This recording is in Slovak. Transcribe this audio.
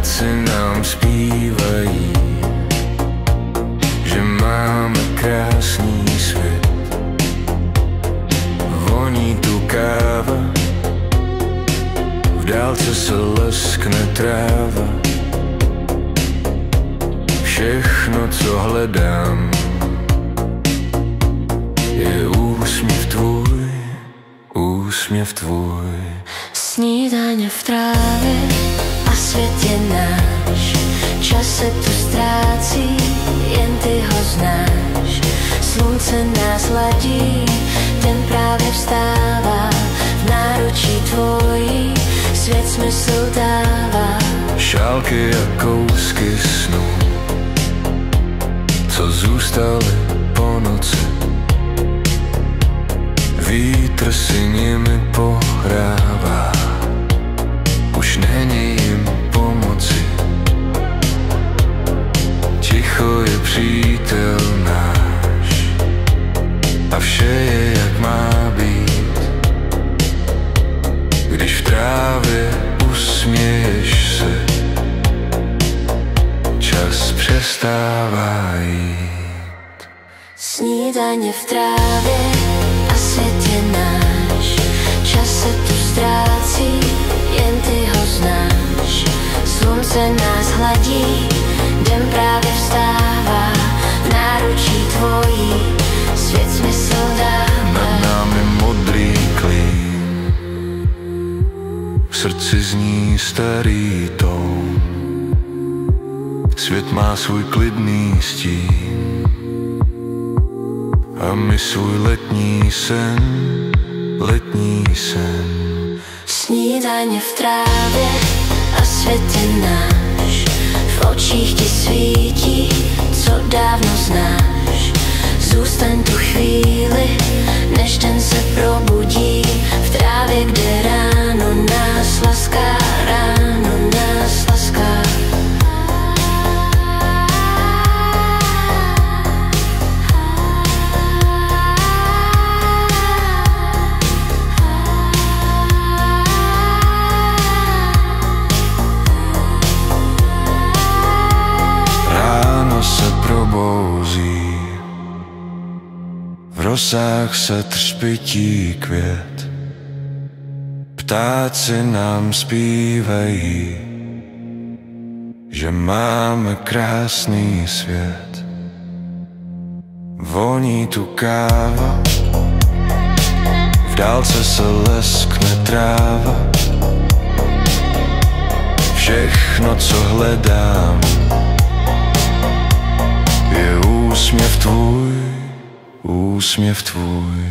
Ptáci nám zpívají, že máme krásný svět. Voní tu káva, v dálce se leskne tráva. Všechno, co hledám, je úsměv tvůj, úsměv tvůj. Snídaně v trávě a svět je náš. Čas se tu ztrácí, jen ty ho znáš. Slunce nás ladí, ten právě vstává. V náručí tvojí svět smysl dává. Šálky a kousky snů, co zůstaly po noci. Vítr si nimi pohrává, už není jim pomoci. Ticho je přítel náš a vše je jak má být. Když v trávě usměješ se, čas přestává jít. Snídaně v trávě a svět je náš. Čas se tu ztrácí, jen ty ho znáš. Slunce nás hladí, den právě vstává. V náručí tvojí svět smysl dává. Nad námi modrý klín, v srdci zní starý tón. Svět má svůj klidný stín a my svůj letní sen, letní sen. Snídaně v trávě a svět je náš. V očích ti svítí, co dávno znáš. Zůstaň tu chvíli, než den se probudí. V trávě, kde ráno nás laská, ráno nás laská. Se probouzí, v rosách se třpytí květ. Ptáci nám zpívají, že máme krásný svět. Voní tu káva, v dálce se leskne tráva. Všechno, co hledám, je úsměv tvůj, úsměv tvůj.